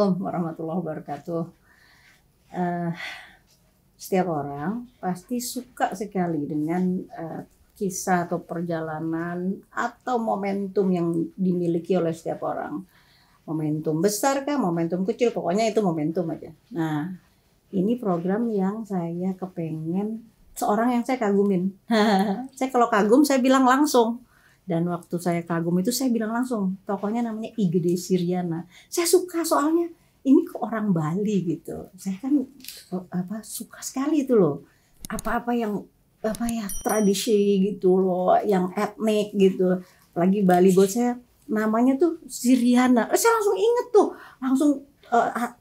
Assalamualaikum warahmatullahi wabarakatuh. Eh, Setiap orang pasti suka sekali dengan kisah atau perjalanan atau momentum yang dimiliki oleh setiap orang. Momentum besar kah, momentum kecil, pokoknya itu momentum aja. Nah, ini program yang saya kepengen seorang yang saya kagumin. Saya kalau kagum saya bilang langsung. Dan waktu saya kagum itu saya bilang langsung, tokohnya namanya Igede Siryana. Saya suka soalnya ini kok orang Bali gitu. Saya kan suka sekali itu loh. Apa-apa yang tradisi gitu loh, yang etnik gitu. Lagi Bali buat saya namanya tuh Siryana. Saya langsung inget tuh, langsung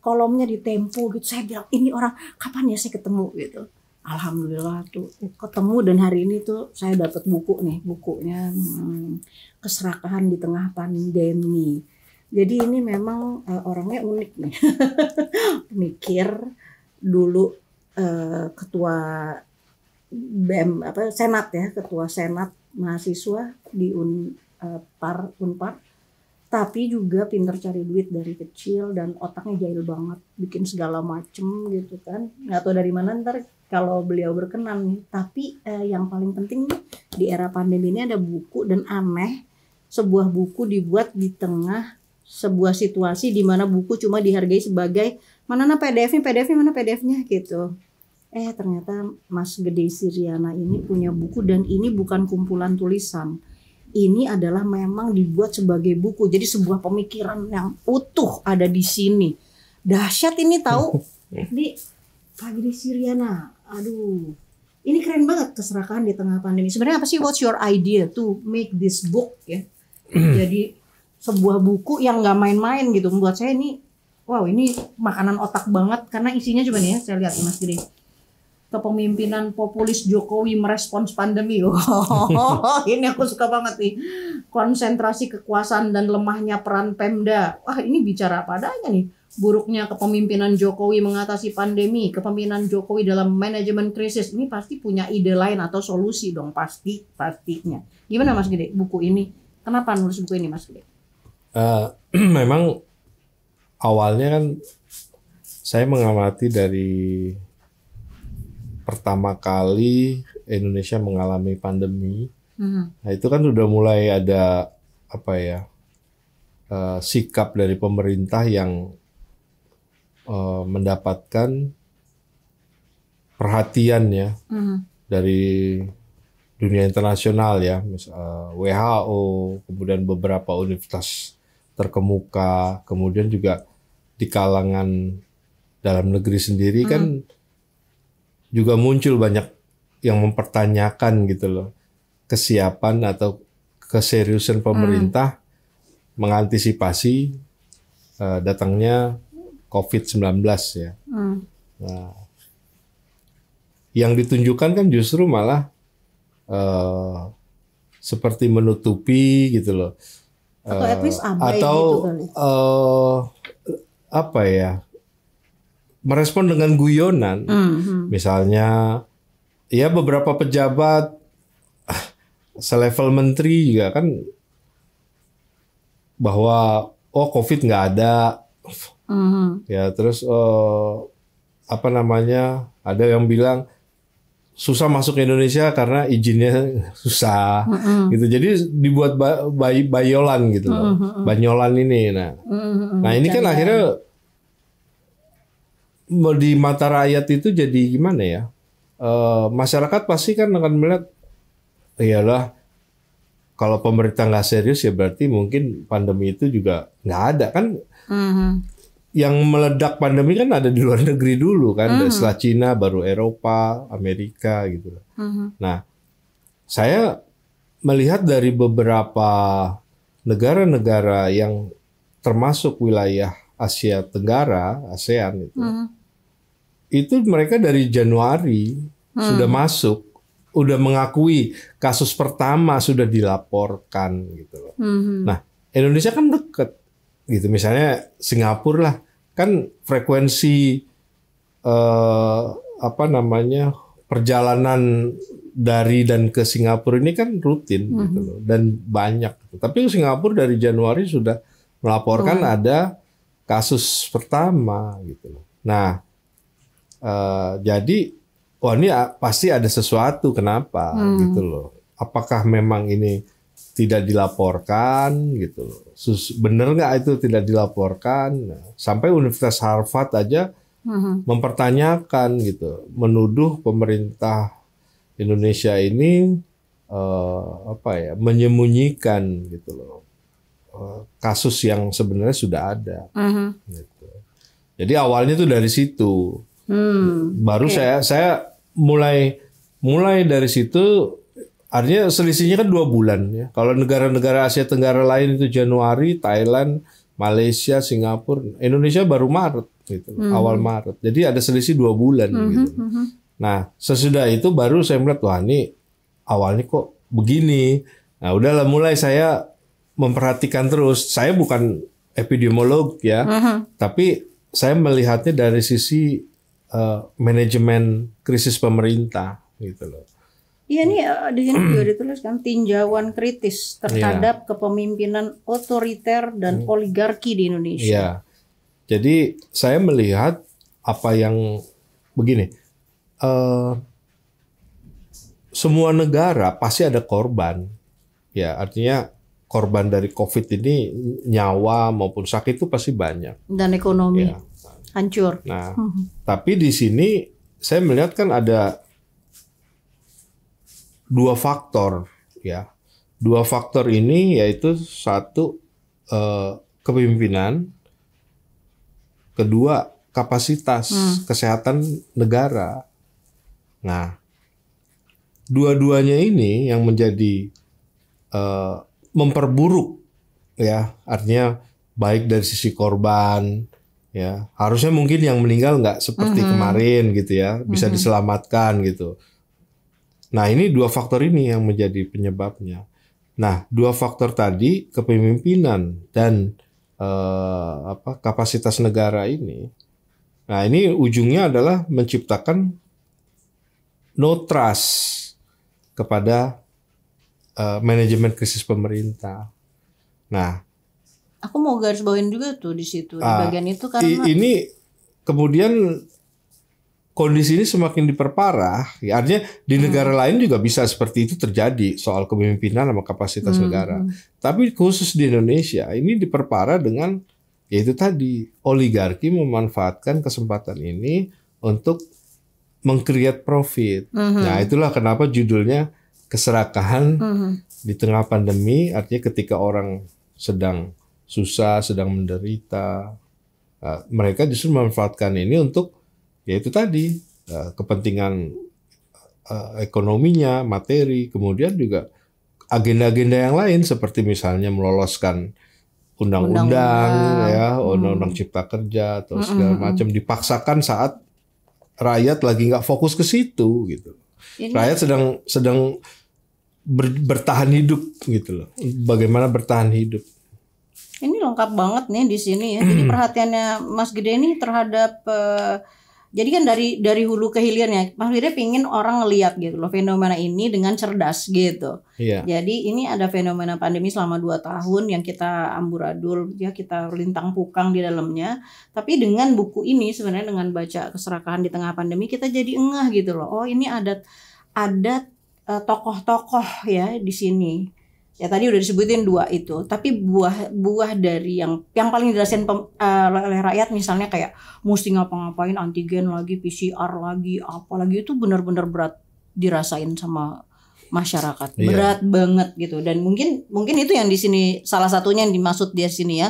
kolomnya di Tempo gitu. Saya bilang ini orang kapan ya saya ketemu gitu. Alhamdulillah tuh ketemu dan hari ini tuh saya dapat buku nih, bukunya Keserakahan di Tengah Pandemi. Jadi ini memang orangnya unik nih. Mikir dulu ketua BEM Senat ya, ketua Senat mahasiswa di Unpar, tapi juga pinter cari duit dari kecil dan otaknya jahil banget, bikin segala macem gitu kan. Nggak tahu dari mana ntar kalau beliau berkenan nih. Tapi yang paling penting di era pandemi ini ada buku, dan aneh sebuah buku dibuat di tengah sebuah situasi di mana buku cuma dihargai sebagai mana PDF-nya mana PDF-nya gitu. Ternyata Mas Gede Siryana ini punya buku, dan ini bukan kumpulan tulisan. Ini adalah memang dibuat sebagai buku. Jadi sebuah pemikiran yang utuh ada di sini. Dahsyat ini tahu. Di Pak Gede Siryana. Aduh. Ini keren banget, Keserakahan di Tengah Pandemi. Sebenarnya apa sih, what's your idea to make this book ya? Jadi sebuah buku yang nggak main-main gitu. Membuat saya ini, wow, ini makanan otak banget, karena isinya coba nih ya, saya lihat Mas Gede. Kepemimpinan populis Jokowi merespons pandemi. Ini aku suka banget nih. Konsentrasi kekuasaan dan lemahnya peran Pemda. Wah, ini bicara apa adanya nih. Buruknya kepemimpinan Jokowi mengatasi pandemi, kepemimpinan Jokowi dalam manajemen krisis. Ini pasti punya ide lain atau solusi dong, pastinya. Gimana Mas Gede buku ini? Kenapa nulis buku ini Mas Gede? Memang awalnya kan saya mengamati dari pertama kali Indonesia mengalami pandemi. Nah itu kan udah mulai ada sikap dari pemerintah yang mendapatkan perhatian ya dari dunia internasional ya, WHO, kemudian beberapa universitas terkemuka, kemudian juga di kalangan dalam negeri sendiri kan juga muncul banyak yang mempertanyakan gitu loh kesiapan atau keseriusan pemerintah mengantisipasi datangnya COVID-19 ya. Nah, yang ditunjukkan kan justru malah seperti menutupi gitu loh. Atau at least abai atau gitu merespon dengan guyonan. Misalnya ya beberapa pejabat selevel menteri juga kan bahwa COVID nggak ada. Ya terus ada yang bilang susah masuk ke Indonesia karena izinnya susah gitu. Jadi dibuat bayolan gitu loh. Banyolan ini. Nah ini kan akhirnya di mata rakyat itu jadi gimana ya? Masyarakat pasti kan akan melihat, iyalah kalau pemerintah nggak serius ya berarti mungkin pandemi itu juga nggak ada kan? Yang meledak pandemi kan ada di luar negeri dulu kan, setelah Cina baru Eropa, Amerika gitu. Nah, saya melihat dari beberapa negara-negara yang termasuk wilayah Asia Tenggara, ASEAN itu mereka dari Januari sudah masuk, udah mengakui kasus pertama sudah dilaporkan gitu loh. Nah, Indonesia kan deket gitu. Misalnya Singapura lah, kan frekuensi perjalanan dari dan ke Singapura ini kan rutin gitu loh, dan banyak. Tapi Singapura dari Januari sudah melaporkan ada kasus pertama gitu loh. Nah, jadi wah ini pasti ada sesuatu kenapa gitu loh. Apakah memang ini tidak dilaporkan gitu loh. Bener nggak itu tidak dilaporkan? Nah, sampai Universitas Harvard aja mempertanyakan gitu, menuduh pemerintah Indonesia ini menyembunyikan gitu loh kasus yang sebenarnya sudah ada. Gitu. Jadi awalnya tuh dari situ. Baru saya mulai dari situ. Artinya selisihnya kan 2 bulan ya. Kalau negara-negara Asia Tenggara lain itu Januari, Thailand, Malaysia, Singapura, Indonesia baru Maret gitu, awal Maret. Jadi ada selisih 2 bulan gitu. Nah, sesudah itu baru saya melihat wah ini awalnya kok begini. Nah, udahlah mulai saya memperhatikan terus. Saya bukan epidemiolog ya, tapi saya melihatnya dari sisi manajemen krisis pemerintah gitu loh. Iya nih di sini juga dituliskan tinjauan kritis terhadap kepemimpinan otoriter dan oligarki di Indonesia. Iya. Jadi saya melihat apa yang begini, semua negara pasti ada korban, ya artinya korban dari COVID ini nyawa maupun sakit itu pasti banyak. Dan ekonomi hancur. Nah, tapi di sini saya melihat kan ada 2 faktor ya. 2 faktor ini yaitu satu kepemimpinan, kedua kapasitas kesehatan negara. Nah, dua-duanya ini yang menjadi memperburuk ya, artinya baik dari sisi korban ya. Harusnya mungkin yang meninggal nggak seperti kemarin gitu ya, bisa diselamatkan gitu. Nah, ini 2 faktor ini yang menjadi penyebabnya. Nah, 2 faktor tadi, kepemimpinan dan kapasitas negara ini. Nah, ini ujungnya adalah menciptakan no trust kepada manajemen krisis pemerintah. Nah, aku mau garis bawain juga tuh di situ di bagian itu karena ini kemudian kondisi ini semakin diperparah, ya, artinya di negara lain juga bisa seperti itu terjadi soal kepemimpinan sama kapasitas negara. Tapi khusus di Indonesia ini diperparah dengan yaitu tadi oligarki memanfaatkan kesempatan ini untuk meng-create profit. Nah, itulah kenapa judulnya keserakahan di tengah pandemi, artinya ketika orang sedang susah, sedang menderita, mereka justru memanfaatkan ini untuk yaitu tadi kepentingan ekonominya, materi, kemudian juga agenda-agenda yang lain seperti misalnya meloloskan undang-undang ya, undang-undang cipta kerja atau segala macam dipaksakan saat rakyat lagi nggak fokus ke situ gitu. Rakyat sedang bertahan hidup gitu loh. Bagaimana bertahan hidup? Ini lengkap banget nih di sini ya. Jadi perhatiannya Mas Gede ini terhadap jadi kan dari hulu ke hilir ya. Mas Gede pingin orang ngelihat gitu loh fenomena ini dengan cerdas gitu. Iya. Jadi ini ada fenomena pandemi selama 2 tahun yang kita amburadul ya, kita lintang pukang di dalamnya. Tapi dengan buku ini sebenarnya dengan baca keserakahan di tengah pandemi kita jadi ngeh gitu loh. Oh, ini ada tokoh-tokoh ya di sini. Ya tadi udah disebutin 2 itu, tapi buah dari yang paling dirasain oleh rakyat misalnya kayak mesti ngapa-ngapain antigen lagi, PCR lagi, apalagi itu benar-benar berat dirasain sama masyarakat. Berat banget gitu. Dan mungkin itu yang di sini salah satunya yang dimaksud di sini ya.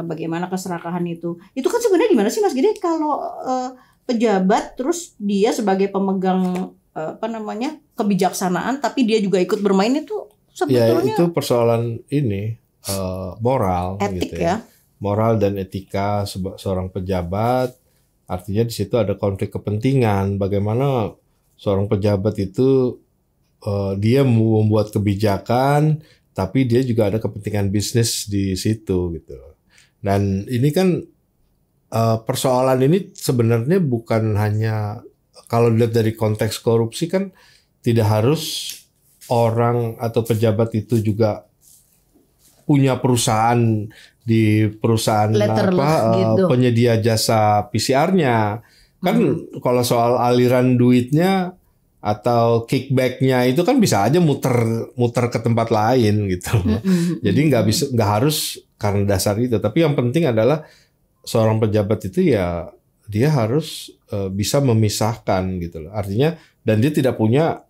Bagaimana keserakahan itu. Itu kan sebenarnya gimana sih Mas Gede kalau pejabat terus dia sebagai pemegang kebijaksanaan tapi dia juga ikut bermain itu sebetulnya ya itu persoalan ini moral, etik gitu ya. Moral dan etika seorang pejabat, artinya di situ ada konflik kepentingan. Bagaimana seorang pejabat itu dia membuat kebijakan, tapi dia juga ada kepentingan bisnis di situ gitu. Dan ini kan persoalan ini sebenarnya bukan hanya kalau dilihat dari konteks korupsi kan tidak harus orang atau pejabat itu juga punya perusahaan di perusahaan gitu. penyedia jasa PCR-nya. Kan kalau soal aliran duitnya atau kickback-nya itu kan bisa aja muter ke tempat lain gitu. Jadi nggak harus karena dasar itu. Tapi yang penting adalah seorang pejabat itu ya dia harus bisa memisahkan gitu loh. Artinya dan dia tidak punya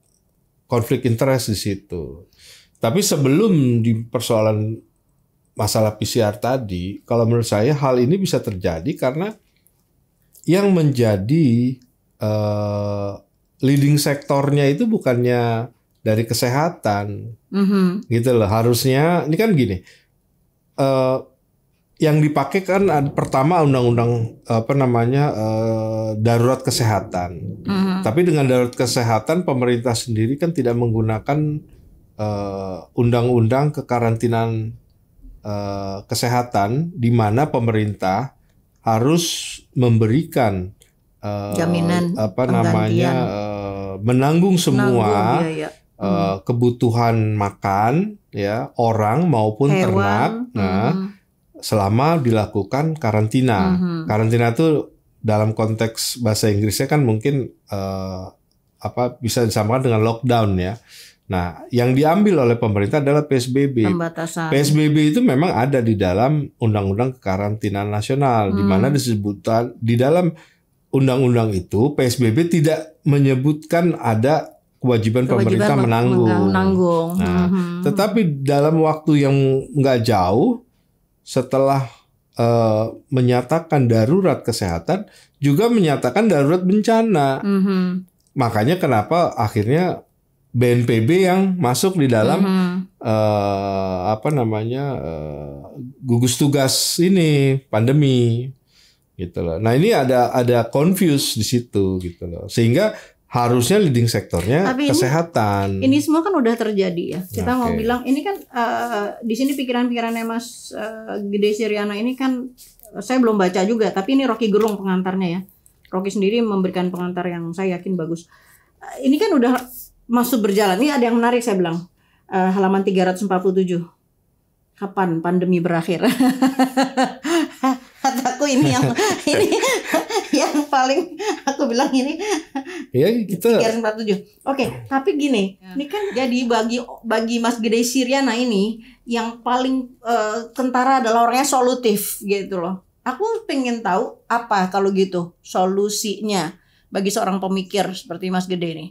konflik interest di situ. Tapi sebelum di persoalan masalah PCR tadi, kalau menurut saya hal ini bisa terjadi karena yang menjadi leading sektornya itu bukannya dari kesehatan, gitu loh. Harusnya ini kan gini, yang dipakai kan pertama undang-undang darurat kesehatan. Tapi dengan darurat kesehatan pemerintah sendiri kan tidak menggunakan undang-undang kekarantinaan kesehatan, di mana pemerintah harus memberikan jaminan menanggung semua kebutuhan makan ya orang maupun ternak. Selama dilakukan karantina. Karantina itu dalam konteks bahasa Inggrisnya kan mungkin bisa disamakan dengan lockdown ya. Nah, yang diambil oleh pemerintah adalah PSBB. Pembatasan. PSBB itu memang ada di dalam Undang-Undang Kekarantinaan Nasional, di mana disebutkan di dalam undang-undang itu PSBB tidak menyebutkan ada kewajiban pemerintah menanggung. Nah, tetapi dalam waktu yang nggak jauh setelah menyatakan darurat kesehatan juga menyatakan darurat bencana. Makanya kenapa akhirnya BNPB yang masuk di dalam gugus tugas ini pandemi gitu loh. Nah, ini ada confuse di situ gitu loh. Sehingga harusnya leading sektornya kesehatan. Ini semua kan udah terjadi ya. Kita mau bilang ini kan di sini pikiran-pikirannya Mas Gede Siryana ini kan saya belum baca juga, tapi ini Rocky Gerung pengantarnya ya. Rocky sendiri memberikan pengantar yang saya yakin bagus. Ini kan udah masuk berjalan. Ini ada yang menarik saya bilang. Halaman 347. Kapan pandemi berakhir? Kataku ini yang paling aku bilang ini. Ya kita 347. Oke, tapi gini, ini kan jadi bagi Mas Gede Siryana ini yang paling kentara adalah orangnya solutif gitu loh. Aku pengen tahu apa kalau gitu solusinya bagi seorang pemikir seperti Mas Gede ini.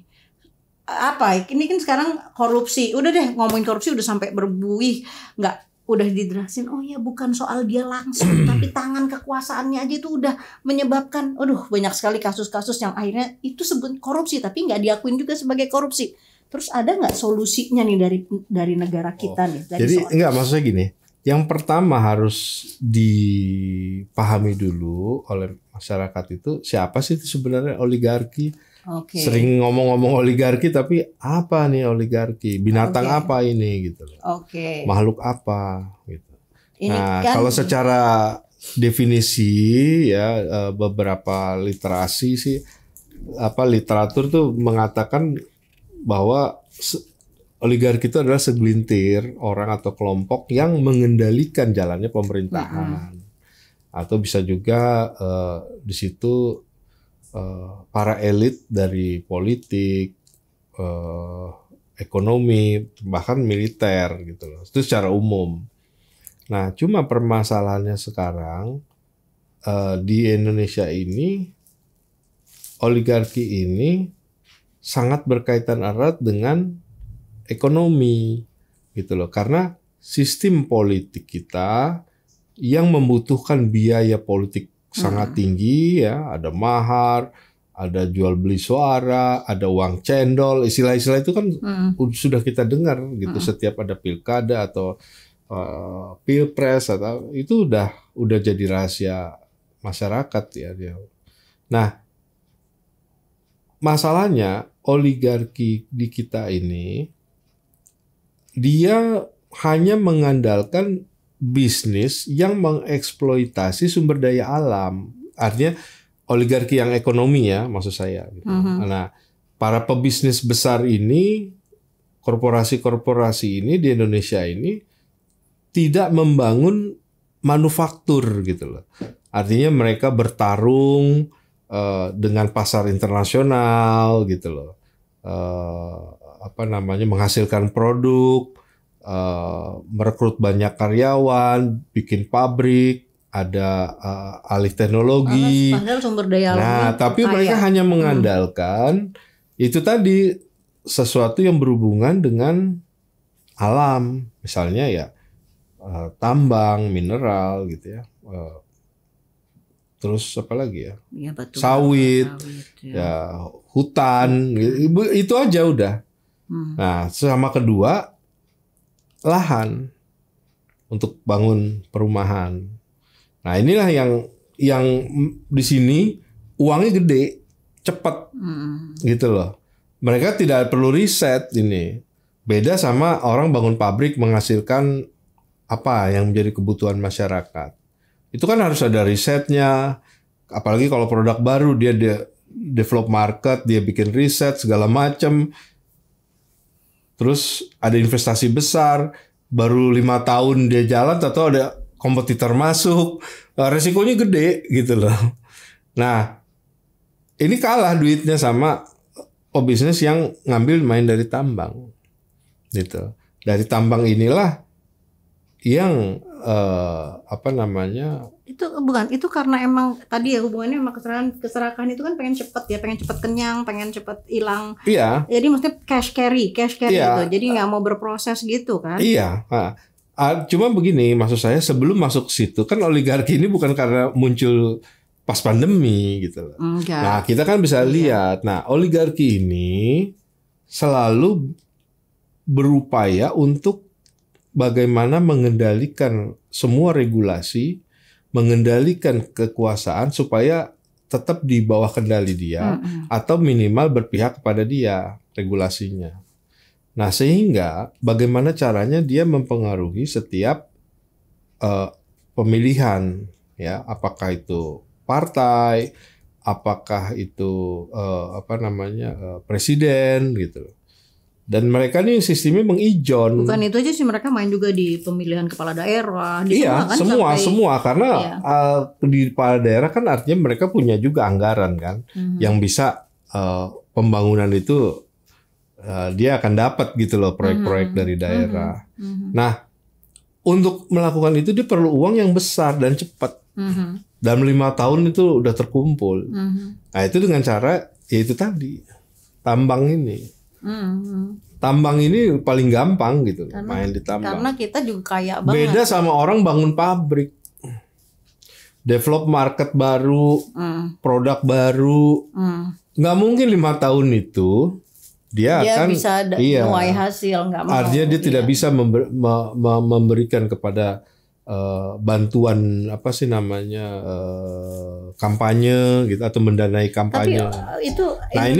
Apa ini kan sekarang korupsi, udah deh ngomongin korupsi udah sampai berbuih, udah dijelasin, oh ya bukan soal dia langsung tapi tangan kekuasaannya aja itu udah menyebabkan banyak sekali kasus-kasus yang akhirnya itu sebut korupsi tapi nggak diakuin juga sebagai korupsi. Terus ada nggak solusinya nih dari negara kita nih? Jadi enggak, maksudnya gini, yang pertama harus dipahami dulu oleh masyarakat itu siapa sih itu sebenarnya oligarki. Sering ngomong-ngomong oligarki, tapi apa nih oligarki? Binatang apa ini gitu? Makhluk apa gitu? Nah, kalau secara definisi ya beberapa literasi sih literatur tuh mengatakan bahwa oligarki itu adalah segelintir orang atau kelompok yang mengendalikan jalannya pemerintahan. Atau bisa juga di situ para elit dari politik, ekonomi, bahkan militer gitu loh. Itu secara umum. Nah, cuma permasalahannya sekarang di Indonesia ini oligarki ini sangat berkaitan erat dengan ekonomi gitu loh. Karena sistem politik kita yang membutuhkan biaya politik sangat tinggi ya, ada mahar, ada jual beli suara, ada uang cendol, istilah-istilah itu kan sudah kita dengar gitu setiap ada pilkada atau pilpres atau itu udah jadi rahasia masyarakat ya dia. Nah, masalahnya oligarki di kita ini dia hanya mengandalkan bisnis yang mengeksploitasi sumber daya alam. Artinya oligarki yang ekonomi ya, maksud saya. Gitu. Nah, para pebisnis besar ini, korporasi-korporasi ini di Indonesia ini tidak membangun manufaktur gitu loh. Artinya mereka bertarung dengan pasar internasional gitu loh. Menghasilkan produk, merekrut banyak karyawan, bikin pabrik, ada alih teknologi. Padahal sumber daya alamnya Tapi mereka hanya mengandalkan itu tadi, sesuatu yang berhubungan dengan alam, misalnya ya tambang, mineral gitu ya. Terus apa lagi ya? Ya, sawit, ya hutan, itu aja udah. Nah, sama kedua lahan untuk bangun perumahan. Nah, inilah yang di sini uangnya gede, cepat, gitu loh. Mereka tidak perlu riset ini. Beda sama orang bangun pabrik menghasilkan apa yang menjadi kebutuhan masyarakat. Itu kan harus ada risetnya. Apalagi kalau produk baru, dia develop market, dia bikin riset segala macam. Terus ada investasi besar, baru 5 tahun dia jalan, atau ada kompetitor masuk, resikonya gede gitu loh. Nah, ini kalah duitnya sama pebisnis yang ngambil main dari tambang, gitu. Dari tambang inilah yang itu karena emang tadi ya hubungannya sama keserakahan itu kan pengen cepet kenyang, pengen cepet hilang. Iya. Jadi maksudnya cash carry iya. gitu. Jadi nggak mau berproses gitu kan? Iya. Cuma begini, maksud saya sebelum masuk situ kan oligarki ini bukan karena muncul pas pandemi gitu loh. Nah, kita kan bisa lihat. Nah, oligarki ini selalu berupaya untuk bagaimana mengendalikan semua regulasi, mengendalikan kekuasaan supaya tetap di bawah kendali dia, atau minimal berpihak kepada dia regulasinya. Nah, sehingga bagaimana caranya dia mempengaruhi setiap pemilihan, ya, apakah itu partai, apakah itu presiden gitu. Dan mereka nih sistemnya mengijon. Bukan itu aja sih, mereka main juga di pemilihan kepala daerah. Semua karena di kepala daerah kan artinya mereka punya juga anggaran kan, yang bisa pembangunan itu dia akan dapat gitu loh, proyek-proyek dari daerah. Nah, untuk melakukan itu dia perlu uang yang besar dan cepat. Dalam 5 tahun itu udah terkumpul. Nah, itu dengan cara yaitu tadi tambang ini. Tambang ini paling gampang gitu, main di tambang. Karena kita juga kaya banget. Beda sama orang bangun pabrik, develop market baru, produk baru. Nggak mungkin 5 tahun itu dia akan bisa menuai hasil. Nggak mau. Artinya dia tidak bisa memberikan kepada bantuan kampanye gitu, atau mendanai kampanye. Tapi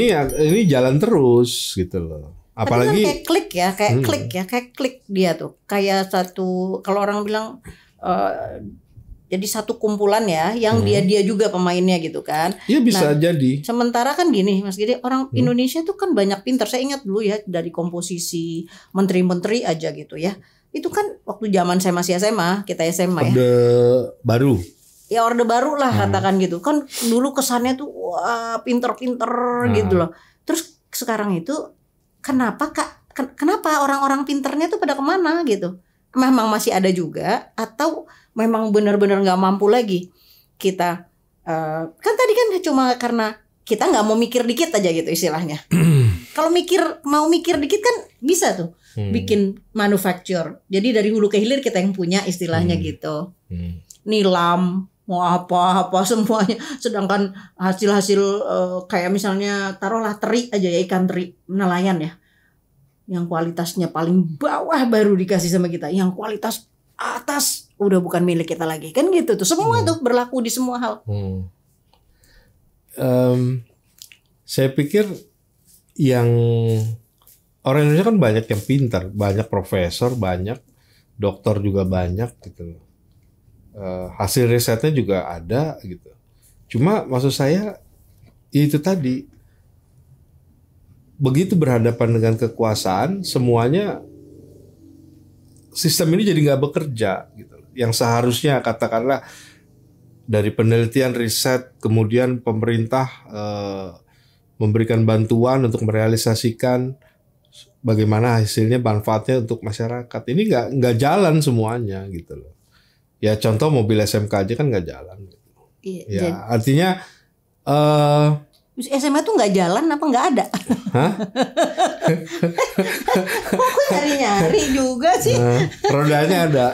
ini jalan terus gitu loh. Apalagi kan kayak klik dia tuh. Kayak satu, kalau orang bilang jadi satu kumpulan ya, yang dia juga pemainnya gitu kan. Iya, bisa jadi. Sementara kan gini Mas Gede, orang Indonesia tuh kan banyak pinter. Saya ingat dulu ya, dari komposisi menteri-menteri aja gitu ya. Itu kan waktu zaman saya masih SMA, kita SMA Orde baru. Ya Orde Baru lah katakan gitu. Kan dulu kesannya tuh wah pinter-pinter gitu loh. Terus sekarang itu kenapa orang-orang pinternya tuh pada kemana gitu? Memang masih ada juga, atau memang benar-benar nggak mampu lagi kita? Kan tadi kan cuma karena kita nggak mau mikir dikit aja gitu istilahnya. Kalau mau mikir dikit kan bisa tuh bikin manufacture. Jadi dari hulu ke hilir kita yang punya istilahnya gitu. Nilam, mau apa semuanya. Sedangkan hasil-hasil kayak misalnya taruhlah teri aja ya, ikan teri nelayan ya, yang kualitasnya paling bawah baru dikasih sama kita, yang kualitas atas udah bukan milik kita lagi, kan gitu tuh. Semua tuh berlaku di semua hal. Saya pikir yang orang Indonesia kan banyak yang pintar, banyak profesor, banyak dokter juga banyak gitu. Hasil risetnya juga ada gitu. Cuma maksud saya itu tadi, begitu berhadapan dengan kekuasaan, semuanya sistem ini jadi nggak bekerja gitu. Yang seharusnya katakanlah dari penelitian, riset, kemudian pemerintah memberikan bantuan untuk merealisasikan bagaimana hasilnya, manfaatnya untuk masyarakat. Ini nggak jalan semuanya gitu loh. Ya contoh mobil SMK aja kan nggak jalan. Iya, Ya artinya SMA tuh nggak jalan apa nggak ada? hah? Aku nyari-nyari juga sih. Rodanya ada,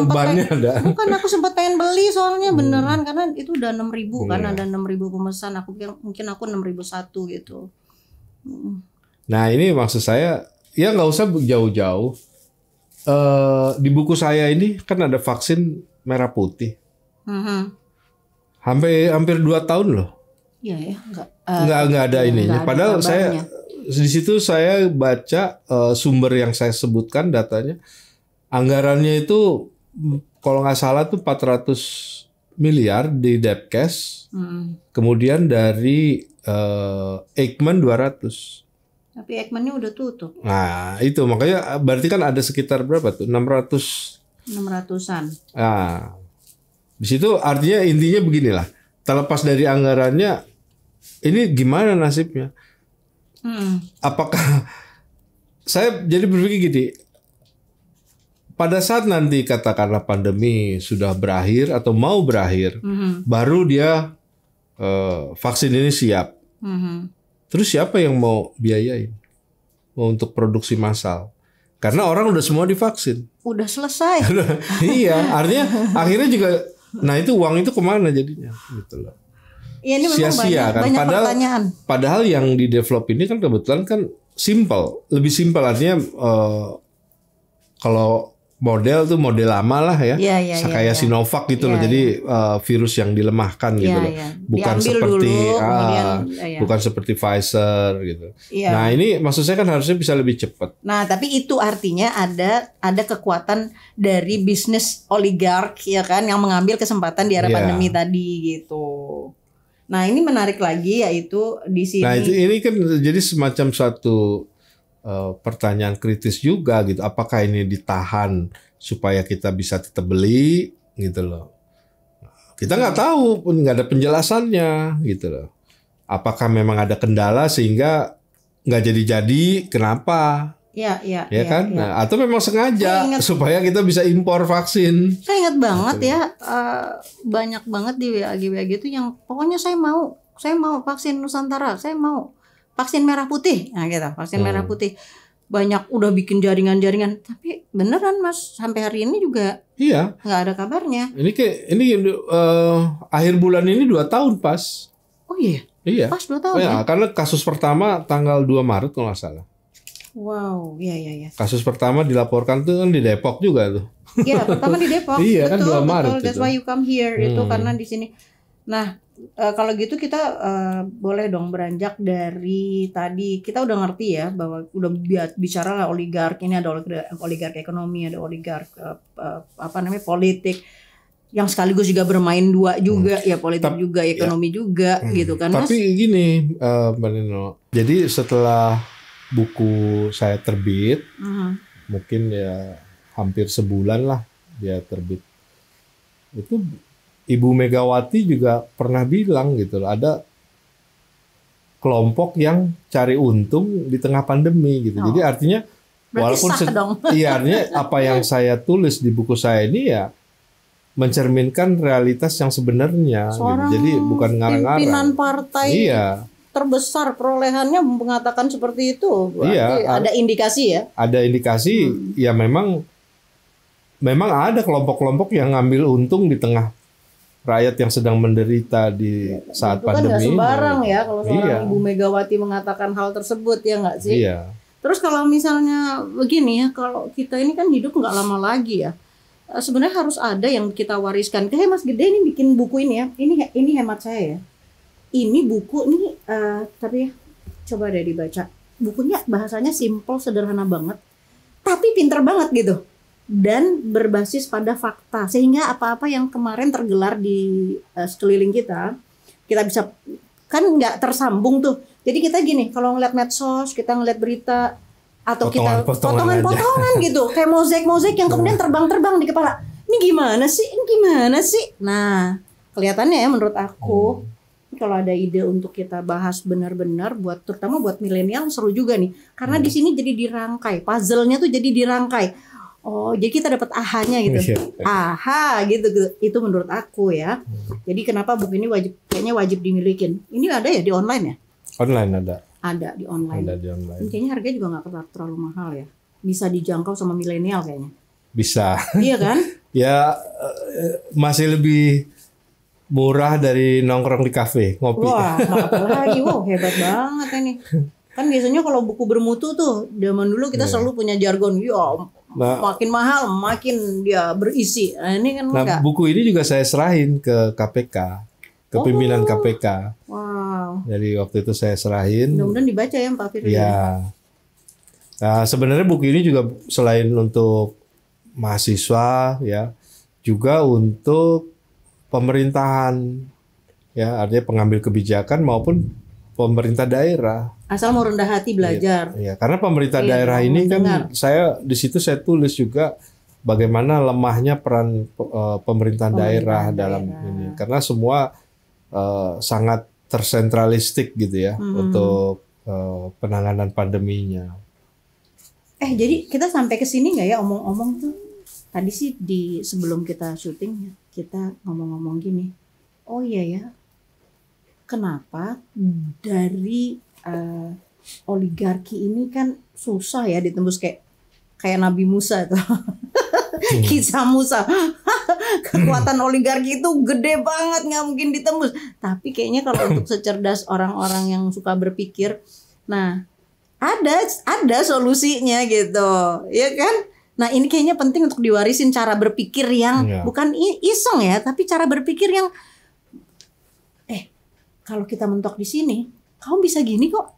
bannya ada. Bukan, aku sempat pengen beli soalnya beneran karena itu udah 6.000 kan, Iya. ada 6.000 pemesan. Aku pikir mungkin aku 6.001 gitu. Nah ini maksud saya, ya nggak usah jauh-jauh. Di buku saya ini kan ada vaksin merah putih. Hampir 2 tahun loh. Iya ya, Nggak ada ininya. nggak ada Padahal kabarnya. di situ saya baca sumber yang saya sebutkan datanya, anggarannya itu kalau nggak salah tuh 400 miliar di Depkes, kemudian dari Eijkman 200. Tapi Eijkman-nya udah tutup. Nah itu makanya berarti kan ada sekitar berapa tuh 600-an. Nah di situ artinya intinya beginilah, terlepas dari anggarannya, ini gimana nasibnya? Apakah saya jadi berpikir gini, pada saat nanti katakanlah pandemi sudah berakhir atau mau berakhir, baru dia vaksin ini siap. Terus siapa yang mau biayain? Mau untuk produksi massal? Karena orang udah semua divaksin. Udah selesai. Iya, artinya akhirnya juga, nah itu uang itu kemana jadinya? Gitu loh. Ya, ini memang Sia-sia kan. banyak pertanyaan. Padahal yang di develop ini kan kebetulan kan simple, lebih simple artinya kalau model tuh model lama lah ya, Iya, kayak Sinovac gitu loh. Iya, Jadi virus yang dilemahkan gitu loh, bukan Diambil seperti dulu, kemudian, bukan seperti Pfizer gitu. Iya. Nah ini maksud saya kan harusnya bisa lebih cepat. Nah, tapi itu artinya ada kekuatan dari bisnis oligark ya kan yang mengambil kesempatan di era Iya. pandemi tadi gitu. Nah, ini menarik lagi yaitu di sini. Nah ini kan jadi semacam satu pertanyaan kritis juga gitu. Apakah ini ditahan supaya kita bisa tetap beli gitu loh? Kita nggak tahu, nggak ada penjelasannya gitu loh. Apakah memang ada kendala sehingga nggak jadi-jadi? Kenapa? Ya kan? ya. Nah, atau memang sengaja Saya ingat- supaya kita bisa impor vaksin? Saya ingat banget ya, banyak banget di WAG itu yang pokoknya saya mau vaksin Nusantara, saya mau vaksin merah putih, nah gitu, vaksin merah putih. Banyak udah bikin jaringan-jaringan, tapi beneran Mas sampai hari ini juga Iya. nggak ada kabarnya. Ini akhir bulan ini 2 tahun pas. Oh iya, Iya. pas 2 tahun Ya, ya. karena kasus pertama tanggal 2 Maret kalau nggak salah. Wow, iya. Kasus pertama dilaporkan tuh kan di Depok juga tuh. Iya, pertama di Depok. Iya, kan 2 Maret betul. That's itu. why you come here itu karena di sini. Nah, kalau gitu kita boleh dong beranjak dari tadi kita udah ngerti ya bahwa udah bicara lah oligark, ini ada oligark ekonomi, ada oligark politik yang sekaligus juga bermain dua juga ya, politik juga ekonomi juga gitu kan Mas. Tapi gini, Mbak Nino. Jadi setelah buku saya terbit, mungkin ya hampir sebulan lah dia terbit. Itu Ibu Megawati juga pernah bilang gitu loh, ada kelompok yang cari untung di tengah pandemi gitu. Jadi artinya Berarti walaupun sah dong. iya, artinya apa yang saya tulis di buku saya ini ya mencerminkan realitas yang sebenarnya gitu. Seorang Jadi bukan ngarang-ngarang. pimpinan partai Iya. terbesar perolehannya mengatakan seperti itu. Berarti Iya, ada indikasi ya. Ada indikasi ya memang ada kelompok-kelompok yang ngambil untung di tengah rakyat yang sedang menderita di saat Itu kan nggak pandemi sembarang ini. ya kalau seorang Iya. Ibu Megawati mengatakan hal tersebut ya nggak sih? Iya. Terus kalau misalnya begini ya, kalau kita ini kan hidup nggak lama lagi ya. Sebenarnya harus ada yang kita wariskan. Kayak Mas Gede ini bikin buku ini ya. Ini hemat saya ya. Ini buku ini tapi ya, coba deh dibaca. Bukunya bahasanya simple, sederhana banget, tapi pinter banget gitu. Dan berbasis pada fakta sehingga apa-apa yang kemarin tergelar di sekeliling kita bisa kan nggak tersambung tuh. Jadi kita gini, kalau ngeliat medsos, kita ngeliat berita atau kita Potongan-potongan potongan-potongan gitu, kayak mozaik-mozaik yang kemudian terbang-terbang di kepala. Ini gimana sih? Ini gimana sih? Nah, kelihatannya ya menurut aku kalau ada ide untuk kita bahas benar-benar buat terutama buat milenial seru juga nih. Karena di sini jadi dirangkai, puzzle-nya tuh jadi dirangkai. Oh, jadi kita dapat ahanya gitu. Aha gitu. Itu menurut aku ya. Jadi kenapa buku ini kayaknya wajib dimilikin. Ini ada ya di online ya? Online ada. Ada di online. Ada di online. Ini kayaknya harganya juga nggak terlalu mahal ya. Bisa dijangkau sama milenial kayaknya. Bisa. Iya kan? Ya masih lebih murah dari nongkrong di kafe ngopi. Wah, apalagi, wow hebat banget ini. Kan biasanya kalau buku bermutu tuh zaman dulu kita selalu punya jargon, makin mahal makin dia berisi. Nah ini kan enggak. Buku ini juga saya serahin ke KPK, ke pimpinan KPK. Wow. Jadi waktu itu saya serahin. Mudah-mudahan dibaca ya Pak Firly. Ya. Nah, sebenarnya buku ini juga selain untuk mahasiswa ya, juga untuk pemerintahan ya, artinya pengambil kebijakan maupun pemerintah daerah. Asal mau rendah hati belajar. Ya, karena pemerintah daerah ini kan di situ saya tulis juga bagaimana lemahnya peran pemerintahan daerah dalam ini. Karena semua sangat tersentralistik gitu ya untuk penanganan pandeminya. Jadi kita sampai ke sini nggak ya omong-omong tuh? Tadi sih sebelum kita syuting kita ngomong-ngomong gini. Oh iya ya. Kenapa dari oligarki ini kan susah ya ditembus kayak Nabi Musa itu. Kisah Musa. Kekuatan oligarki itu gede banget, nggak mungkin ditembus. Tapi kayaknya kalau untuk secerdas orang-orang yang suka berpikir, nah ada solusinya gitu, ya kan? Nah ini kayaknya penting untuk diwarisin cara berpikir yang bukan iseng ya, tapi cara berpikir yang kalau kita mentok di sini, kamu bisa gini kok.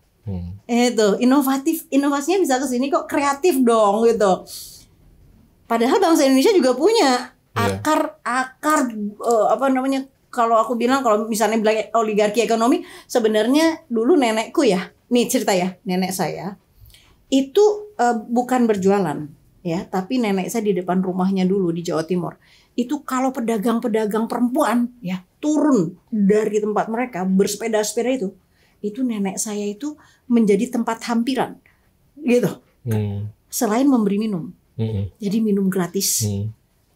Itu inovasinya bisa ke sini kok, kreatif dong gitu. Padahal bangsa Indonesia juga punya akar apa namanya? Kalau aku bilang kalau misalnya bilang oligarki ekonomi, sebenarnya dulu nenekku ya, nih cerita ya, nenek saya itu bukan berjualan ya, tapi nenek saya di depan rumahnya dulu di Jawa Timur. Itu kalau pedagang-pedagang perempuan ya turun dari tempat mereka bersepeda-sepeda itu nenek saya itu menjadi tempat hampiran gitu. Selain memberi minum, jadi minum gratis,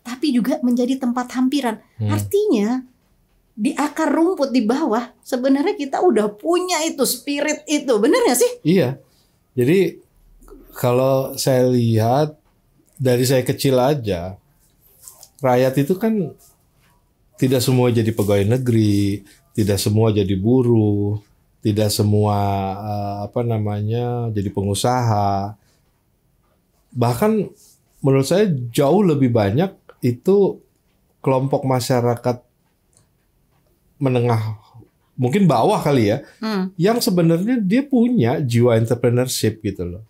tapi juga menjadi tempat hampiran. Artinya di akar rumput di bawah sebenarnya kita udah punya itu spirit itu, bener nggak sih? Iya. Jadi kalau saya lihat dari saya kecil aja, rakyat itu kan tidak semua jadi pegawai negeri, tidak semua jadi buruh, tidak semua jadi pengusaha. Bahkan menurut saya jauh lebih banyak itu kelompok masyarakat menengah, mungkin bawah kali ya, yang sebenarnya dia punya jiwa entrepreneurship gitu loh.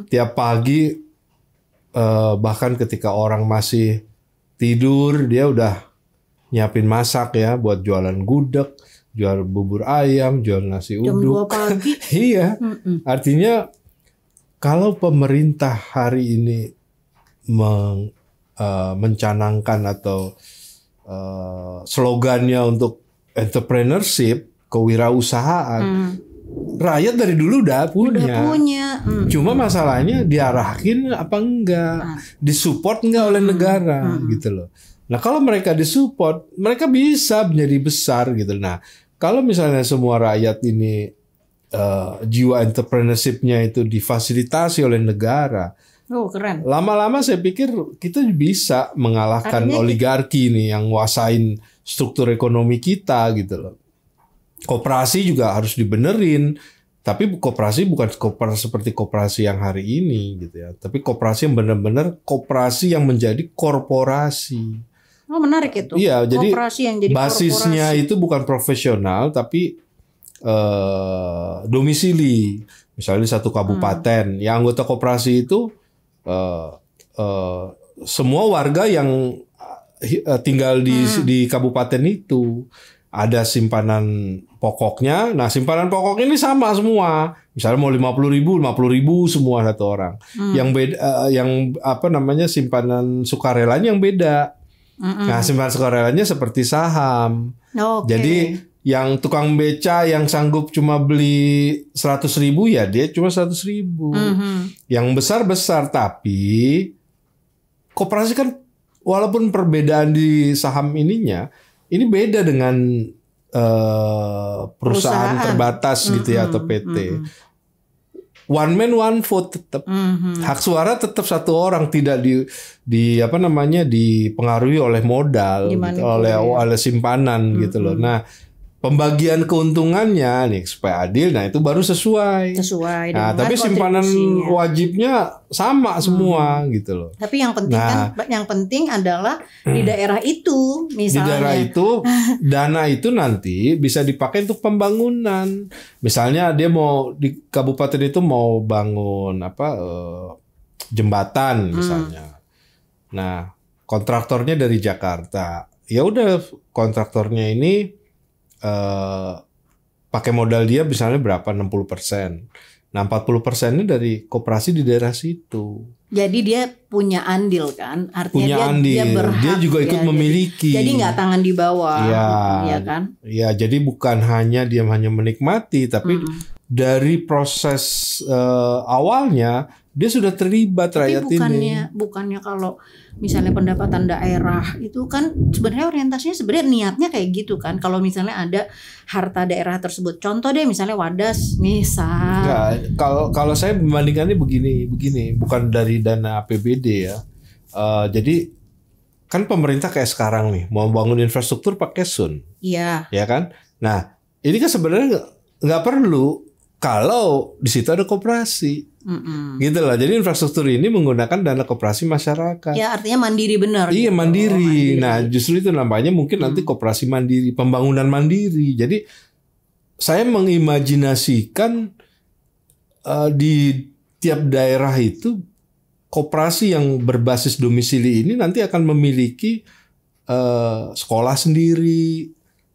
Tiap pagi bahkan ketika orang masih tidur dia udah nyiapin masak ya buat jualan gudeg, jual bubur ayam, jual nasi uduk. Jam 2 pagi. Iya. Artinya kalau pemerintah hari ini mencanangkan atau slogannya untuk entrepreneurship, kewirausahaan, rakyat dari dulu udah punya. Cuma masalahnya diarahin apa enggak, disupport enggak oleh negara gitu loh. Nah kalau mereka disupport, mereka bisa menjadi besar gitu. Nah kalau misalnya semua rakyat ini jiwa entrepreneurship-nya itu difasilitasi oleh negara, keren. Lama-lama saya pikir kita bisa mengalahkan oligarki ini yang nguasain struktur ekonomi kita gitu loh. Koperasi juga harus dibenerin, tapi koperasi bukan koperasi seperti koperasi yang hari ini gitu ya, tapi koperasi yang benar-benar koperasi yang menjadi korporasi. Oh menarik itu. Iya, jadi koperasi yang jadi basisnya korporasi. itu bukan profesional tapi domisili. Misalnya di satu kabupaten, yang anggota koperasi itu semua warga yang tinggal di kabupaten itu. Ada simpanan pokoknya. Nah, simpanan pokoknya ini sama semua. Misalnya mau 50.000 semua satu orang. Yang beda, yang apa namanya simpanan sukarelanya yang beda. Nah, simpanan sukarelanya seperti saham. Jadi yang tukang beca yang sanggup cuma beli 100.000 ya dia cuma 100.000. Yang besar-besar, tapi koperasi kan walaupun perbedaan di saham ininya, ini beda dengan perusahaan terbatas gitu ya atau PT. One man one vote tetap. Hak suara tetap satu orang, tidak di apa namanya dipengaruhi oleh modal gitu, oleh simpanan gitu loh. Nah, pembagian keuntungannya nih supaya adil, nah itu baru sesuai. Nah, tapi simpanan wajibnya sama semua gitu loh. Tapi yang penting yang penting adalah di daerah itu, misalnya. Di daerah itu dana itu nanti bisa dipakai untuk pembangunan. Misalnya dia mau di kabupaten itu mau bangun jembatan misalnya. Nah, kontraktornya dari Jakarta. Ya udah kontraktornya ini pakai modal dia misalnya berapa 60%. Nah 40%-nya dari koperasi di daerah situ. Jadi dia punya andil kan, artinya dia berhak. Dia juga ikut memiliki. Jadi nggak tangan di bawah, ya kan? Ya jadi bukan hanya dia hanya menikmati, tapi dari proses awalnya dia sudah terlibat rakyat ini. Bukannya kalau misalnya pendapatan daerah itu kan sebenarnya orientasinya sebenarnya niatnya kayak gitu kan. Kalau misalnya ada harta daerah tersebut, contoh deh misalnya Wadas misal. Enggak, kalau saya membandingkannya begini, bukan dari dana APBD ya. Jadi kan pemerintah kayak sekarang nih mau bangun infrastruktur pakai SUN. Iya. Ya kan? Nah, ini kan sebenarnya nggak perlu kalau di situ ada koperasi. Gitu lah. Jadi infrastruktur ini menggunakan dana koperasi masyarakat. Ya artinya mandiri benar. Iya gitu. Mandiri. Nah justru itu namanya mungkin nanti koperasi mandiri, pembangunan mandiri. Jadi saya mengimajinasikan di tiap daerah itu koperasi yang berbasis domisili ini nanti akan memiliki sekolah sendiri,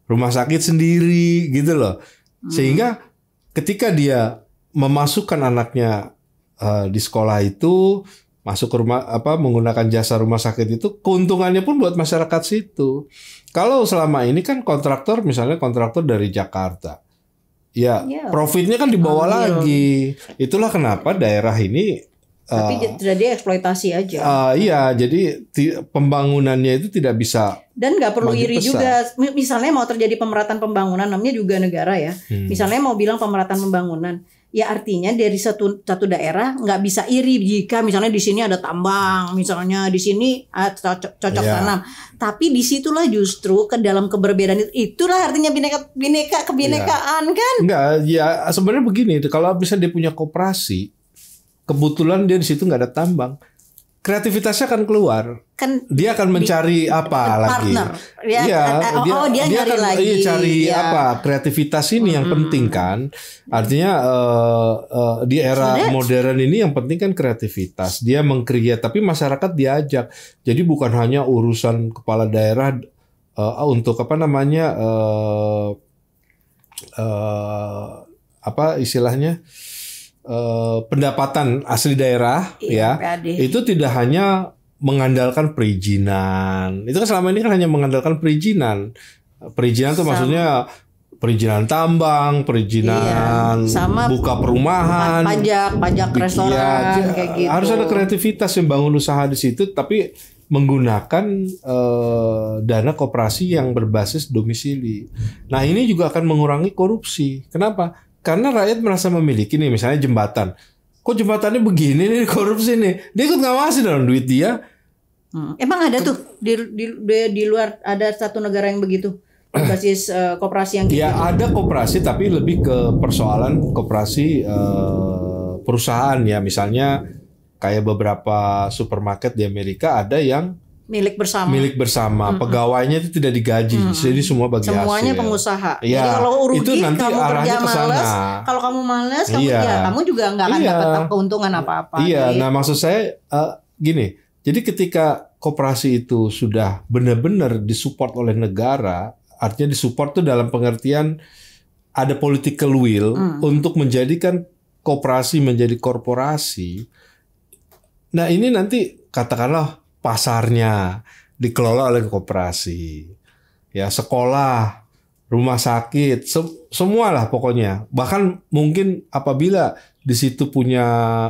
rumah sakit sendiri gitu loh. Sehingga ketika dia memasukkan anaknya di sekolah itu masuk ke rumah menggunakan jasa rumah sakit itu keuntungannya pun buat masyarakat situ. Kalau selama ini kan kontraktor misalnya kontraktor dari Jakarta. Ya, profitnya kan dibawa lagi. Itulah kenapa daerah ini tapi jadi eksploitasi aja. Iya, jadi pembangunannya itu tidak bisa. Dan nggak perlu iri juga. Misalnya mau terjadi pemerataan pembangunan, namanya juga negara ya. Misalnya mau bilang pemerataan pembangunan, ya artinya dari satu daerah nggak bisa iri jika misalnya di sini ada tambang, misalnya di sini cocok tanam. Tapi disitulah justru ke dalam keberbedaan itulah artinya kebinekaan kan? Enggak, ya sebenarnya begini. Kalau bisa dia punya koperasi, kebetulan dia di situ nggak ada tambang, kreativitasnya akan keluar. Dia akan mencari apa lagi? Dia akan cari apa? Kreativitas ini yang penting kan. Artinya di era modern ini yang penting kan kreativitas. Dia mengkreat, tapi masyarakat diajak. Jadi bukan hanya urusan kepala daerah untuk istilahnya pendapatan asli daerah itu tidak hanya mengandalkan perizinan. Itu kan selama ini kan hanya mengandalkan perizinan. Perizinan itu maksudnya perizinan tambang, perizinan buka perumahan, pajak restoran kayak gitu. Harus ada kreativitas yang bangun usaha di situ, tapi menggunakan dana koperasi yang berbasis domisili. Nah, ini juga akan mengurangi korupsi. Kenapa? Karena rakyat merasa memiliki nih, misalnya jembatan. Kok jembatannya begini nih, korupsi nih. Dia ikut ngawasi dalam duit dia. Emang ada tuh di luar ada satu negara yang begitu berbasis koperasi yang gitu? Ya ada koperasi, tapi lebih ke persoalan koperasi perusahaan ya. Misalnya kayak beberapa supermarket di Amerika ada yang milik bersama. Pegawainya itu tidak digaji, jadi semua bagi hasil. Semuanya pengusaha. Ya, jadi kalau rugi itu nanti kamu kerja malas, kalau kamu malas, kamu juga nggak akan dapat keuntungan apa-apa. Iya, nah maksud saya gini. Jadi ketika koperasi itu sudah benar-benar disupport oleh negara, artinya disupport itu dalam pengertian ada political will untuk menjadikan koperasi menjadi korporasi, nah ini nanti katakanlah pasarnya dikelola oleh koperasi, ya sekolah, rumah sakit, semualah pokoknya. Bahkan mungkin apabila di situ punya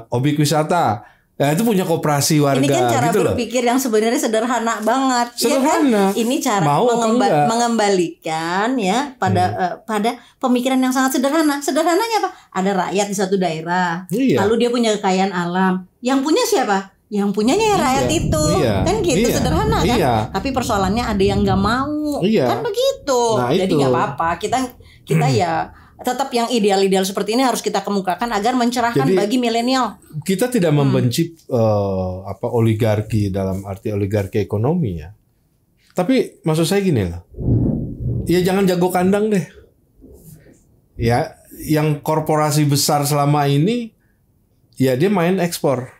objek wisata, ya itu punya koperasi warga. Ini kan cara gitu berpikir yang sebenarnya sederhana banget. Sederhana. Ya kan? Ini cara mengembalikan ya pada pemikiran yang sangat sederhana. Sederhananya apa? Ada rakyat di satu daerah, lalu dia punya kekayaan alam. Yang punya siapa? Yang punyanya ya rakyat itu. Kan gitu sederhana kan? Tapi persoalannya ada yang nggak mau. Kan begitu. Nah, jadi nggak apa-apa. Kita ya tetap yang ideal-ideal seperti ini harus kita kemukakan agar mencerahkan bagi milenial. Kita tidak membenci oligarki dalam arti oligarki ekonomi ya. Tapi maksud saya gini loh. Ya jangan jago kandang deh. Ya, yang korporasi besar selama ini ya dia main ekspor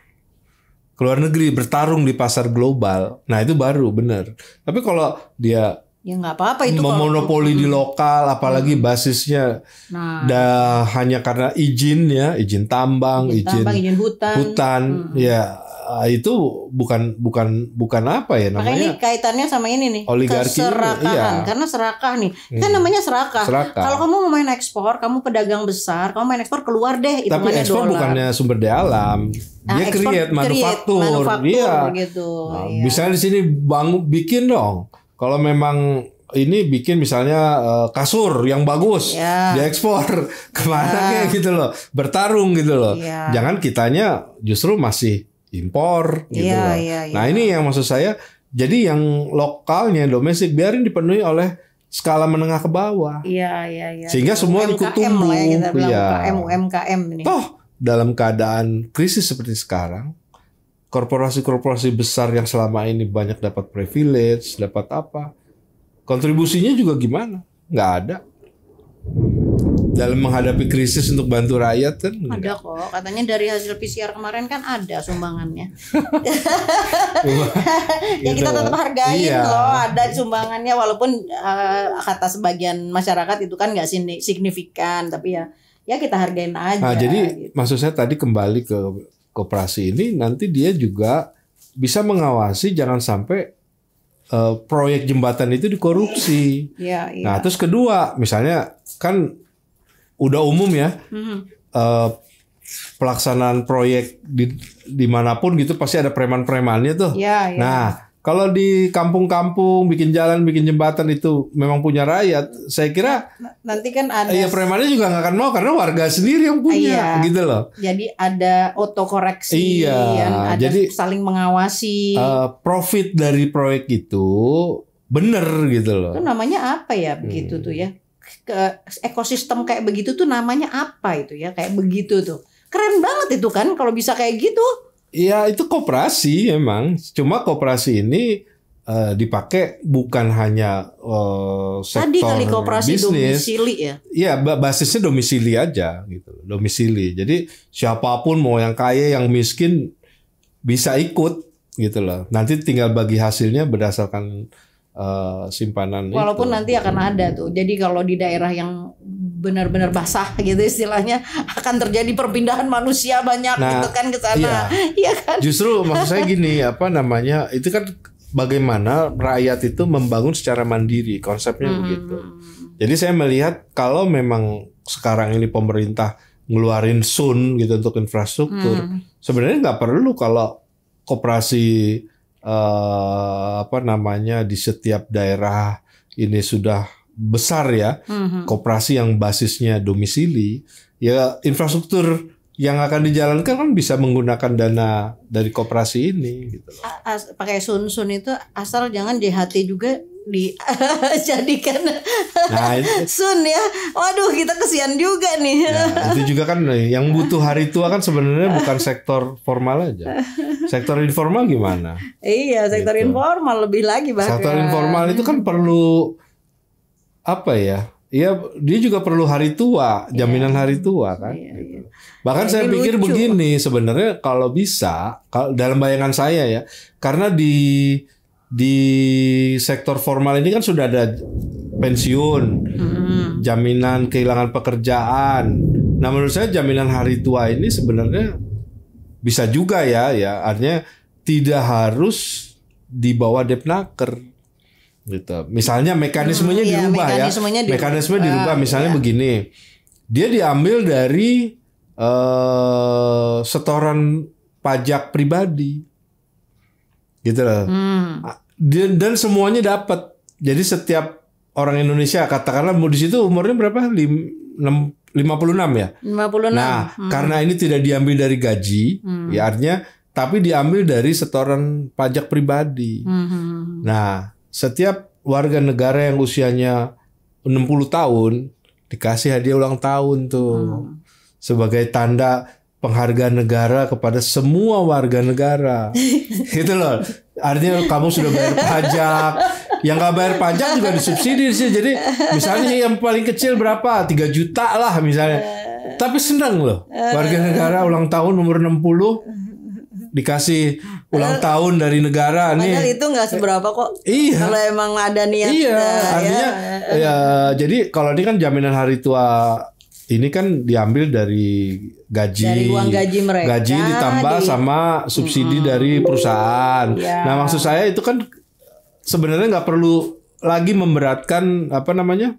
ke luar negeri, bertarung di pasar global. Nah, itu baru benar. Tapi kalau dia ya nggak apa-apa itu memonopoli di lokal, apalagi basisnya hanya karena izin tambang, izin hutan, ya itu bukan apa ya namanya. Makanya ini kaitannya sama ini nih, oligarki, keserakahan. Karena serakah nih, kan namanya serakah. Kalau kamu mau main ekspor, kamu pedagang besar, kamu main ekspor keluar deh. Tapi ekspor bukannya sumber daya alam. Dia create manufaktur, gitu. Misalnya di sini bikin dong. Kalau memang ini bikin misalnya kasur yang bagus, diekspor kemana kayak gitu loh, bertarung gitu loh. Jangan kitanya justru masih impor gitu loh. Nah ini yang maksud saya. Jadi yang lokalnya domestik biarin dipenuhi oleh skala menengah ke bawah. Sehingga semua ikut tumbuh. UMKM ini. Toh dalam keadaan krisis seperti sekarang, korporasi-korporasi besar yang selama ini banyak dapat privilege, dapat apa? Kontribusinya juga gimana? Nggak ada. Dalam menghadapi krisis untuk bantu rakyat kan? Ada kok. Katanya dari hasil PCR kemarin kan ada sumbangannya. Ya kita tetap hargain loh. Ada sumbangannya walaupun kata sebagian masyarakat itu kan nggak signifikan. Tapi ya kita hargain aja. Nah, jadi maksud saya tadi kembali ke koperasi ini, nanti dia juga bisa mengawasi jangan sampai proyek jembatan itu dikorupsi. Nah, terus kedua, misalnya kan udah umum ya, pelaksanaan proyek dimanapun gitu pasti ada preman-premannya tuh. Nah, kalau di kampung-kampung bikin jalan, bikin jembatan itu memang punya rakyat, saya kira nanti kan ada. Iya, premannya juga nggak akan mau karena warga sendiri yang punya, gitu loh. Jadi ada otokoreksi, ada jadi saling mengawasi. Profit dari proyek itu bener gitu loh. Itu namanya apa ya begitu tuh ya? Ekosistem kayak begitu tuh namanya apa itu ya? Kayak begitu tuh. Keren banget itu kan kalau bisa kayak gitu. Ya itu koperasi emang. Cuma koperasi ini dipakai bukan hanya sektor tadi kali koperasi bisnis. Domisili ya. Iya, basisnya domisili aja gitu. Domisili. Jadi siapapun mau yang kaya yang miskin bisa ikut gitu loh. Nanti tinggal bagi hasilnya berdasarkan simpanan. Walaupun itu. Nanti akan ada tuh. Jadi kalau di daerah yang benar-benar basah gitu istilahnya akan terjadi perpindahan manusia banyak gitu kan ke sana. Iya kan? Justru maksud saya gini, itu kan bagaimana rakyat itu membangun secara mandiri, konsepnya begitu. Jadi saya melihat kalau memang sekarang ini pemerintah ngeluarin SUN gitu untuk infrastruktur, sebenarnya nggak perlu kalau koperasi di setiap daerah ini sudah besar ya, koperasi yang basisnya domisili, ya infrastruktur yang akan dijalankan kan bisa menggunakan dana dari koperasi ini. Gitu. Pakai sun itu asal jangan JHT juga dijadikan sun ya. Waduh kita kesian juga nih. Nah, itu juga kan yang butuh hari tua kan sebenarnya bukan sektor formal aja. Sektor informal gimana? Iya sektor informal lebih lagi bahkan. Sektor informal itu kan perlu apa ya? Iya, dia juga perlu hari tua, jaminan hari tua kan. Gitu. Bahkan saya pikir begini sebenarnya kalau bisa, dalam bayangan saya ya, karena di sektor formal ini kan sudah ada pensiun, jaminan kehilangan pekerjaan. Nah menurut saya jaminan hari tua ini sebenarnya bisa juga ya artinya tidak harus di bawah Depnaker gitu. Misalnya mekanismenya dirubah mekanisme dirubah misalnya begini, dia diambil dari setoran pajak pribadi gitu loh. Dan semuanya dapat. Jadi setiap orang Indonesia katakanlah mau di situ umurnya berapa? 56 ya. 56. Nah, karena ini tidak diambil dari gaji, ya artinya tapi diambil dari setoran pajak pribadi. Nah, setiap warga negara yang usianya 60 tahun dikasih hadiah ulang tahun tuh. Sebagai tanda penghargaan negara kepada semua warga negara. Gitu loh. Artinya kamu sudah bayar pajak. Yang gak bayar pajak juga disubsidi sih. Jadi misalnya yang paling kecil berapa? 3 juta lah misalnya. Tapi senang loh. Warga negara ulang tahun umur 60 dikasih ulang tahun dari negara nih. Padahal itu nggak seberapa kok. Iya. Kalau emang ada niat. Iya. Artinya ya jadi kalau ini kan jaminan hari tua ini kan diambil dari gaji. Dari uang gaji mereka. Gaji ditambah sama subsidi dari perusahaan. Ya. Nah maksud saya itu kan sebenarnya nggak perlu lagi memberatkan apa namanya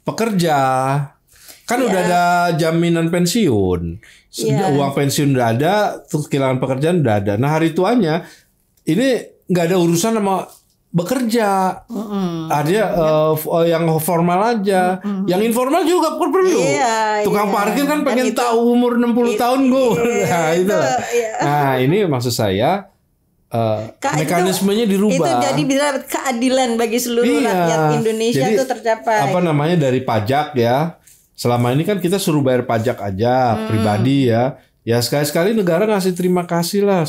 pekerja. Kan udah ada jaminan pensiun. Uang pensiun udah ada, terus kehilangan pekerjaan udah ada. Nah hari tuanya ini nggak ada urusan sama bekerja, artinya yang formal aja, yang informal juga perlu. Tukang parkir kan pengen tahu umur 60 tahun gue. Nah itu. Nah ini maksud saya mekanismenya dirubah. Itu jadi bisa keadilan bagi seluruh rakyat Indonesia itu tercapai. Apa namanya dari pajak ya. Selama ini kan kita suruh bayar pajak aja pribadi ya. Ya sekali-sekali negara ngasih terima kasih lah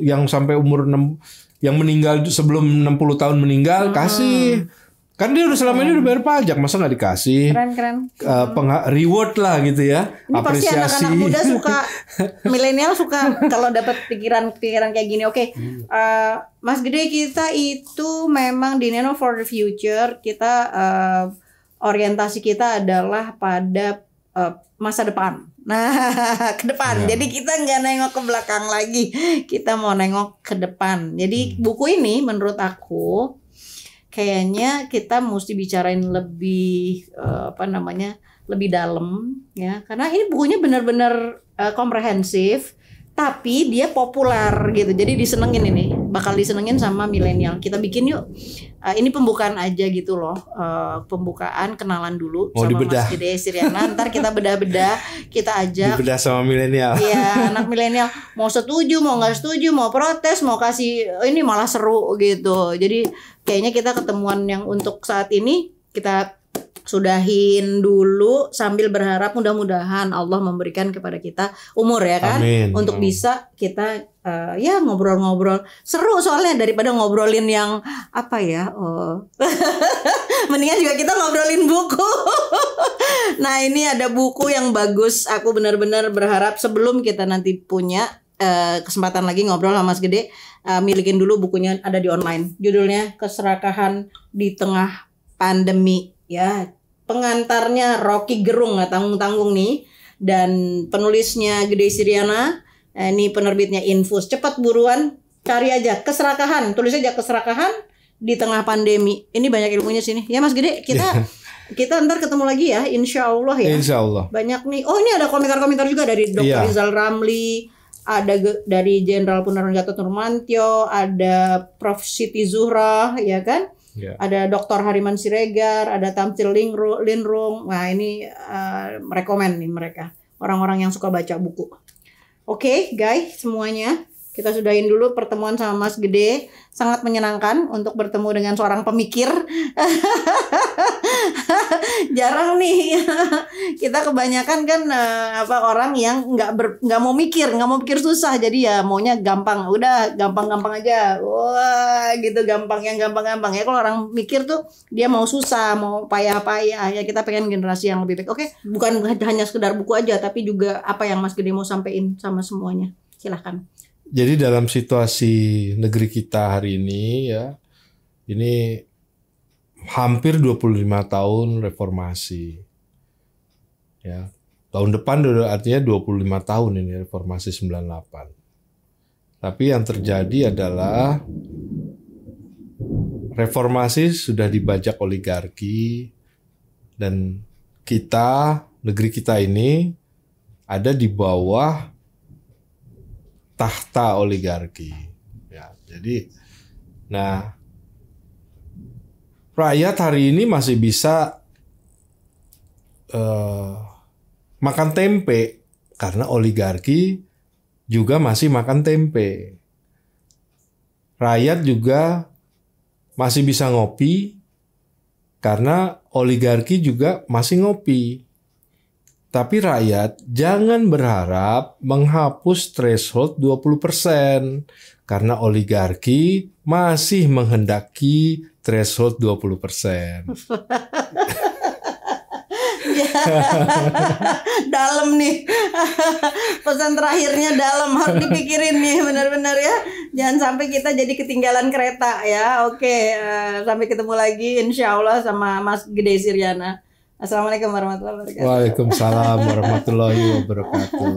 yang sampai umur 6 yang meninggal sebelum 60 tahun meninggal kasih. Kan dia udah selama ini udah bayar pajak, masa nggak dikasih? Keren. Reward lah gitu ya. Ini apresiasi. Pasti anak-anak muda suka, milenial suka kalau dapat pikiran kayak gini. Oke. Mas Gede, kita itu memang di Nano for the Future kita orientasi kita adalah pada masa depan. Nah, ke depan. Jadi kita nggak nengok ke belakang lagi. Kita mau nengok ke depan. Jadi buku ini menurut aku kayaknya kita mesti bicarain lebih lebih dalam ya. Karena ini bukunya benar-benar komprehensif. Tapi dia populer gitu, jadi disenengin ini, bakal disenengin sama milenial. Kita bikin yuk, ini pembukaan aja gitu loh, pembukaan kenalan dulu sama Mas Gede Siryana. Ntar kita bedah-bedah, kita ajak. Dibedah sama milenial. Iya, anak milenial mau setuju, mau nggak setuju, mau protes, mau kasih ini malah seru gitu. Jadi kayaknya kita ketemuan yang untuk saat ini kita sudahin dulu sambil berharap mudah-mudahan Allah memberikan kepada kita umur ya kan. Amin. Untuk bisa kita ya ngobrol-ngobrol seru soalnya daripada ngobrolin yang apa ya mendingan juga kita ngobrolin buku. Nah ini ada buku yang bagus, aku benar-benar berharap sebelum kita nanti punya kesempatan lagi ngobrol sama Mas Gede, milikin dulu bukunya, ada di online, judulnya Keserakahan di Tengah Pandemi ya. Pengantarnya Rocky Gerung, nggak tanggung-tanggung nih, dan penulisnya Gede Siryana. Ini penerbitnya Infus. Cepat buruan cari aja Keserakahan, tulis aja Keserakahan di Tengah Pandemi. Ini banyak ilmunya sini ya Mas Gede. Kita ntar ketemu lagi ya, insya Allah ya. Insya Allah. Banyak nih. Oh ini ada komentar-komentar juga dari Dr. Rizal Ramli, ada dari Jenderal Purnawirawan Gatot Nurmantio, ada Prof. Siti Zuhra ya kan. Ada Dr. Hariman Siregar, ada Tamsil Linrung. Nah ini rekomen nih mereka, orang-orang yang suka baca buku. Oke, guys semuanya, kita sudahin dulu pertemuan sama Mas Gede. Sangat menyenangkan untuk bertemu dengan seorang pemikir. Jarang nih kita kebanyakan kan orang yang nggak mau mikir susah, jadi ya maunya gampang, udah gampang aja, wah gitu, gampang ya. Kalau orang mikir tuh dia mau susah, mau payah ya. Kita pengen generasi yang lebih baik. Oke, bukan hanya sekedar buku aja, tapi juga apa yang Mas Gede mau sampein sama semuanya. Silahkan. Jadi dalam situasi negeri kita hari ini ya, ini hampir 25 tahun reformasi. Ya. Tahun depan udah artinya 25 tahun ini reformasi 98. Tapi yang terjadi adalah reformasi sudah dibajak oligarki dan kita, negeri kita ini ada di bawah tahta oligarki. Ya, jadi, nah, rakyat hari ini masih bisa makan tempe karena oligarki juga masih makan tempe. Rakyat juga masih bisa ngopi karena oligarki juga masih ngopi. Tapi rakyat jangan berharap menghapus threshold 20% karena oligarki masih menghendaki threshold 20%. Dalam nih. Pesan terakhirnya dalam, harus dipikirin nih benar-benar ya. Jangan sampai kita jadi ketinggalan kereta ya. Oke, sampai ketemu lagi insya Allah sama Mas Gede Siryana. Assalamualaikum warahmatullahi wabarakatuh. Waalaikumsalam warahmatullahi wabarakatuh.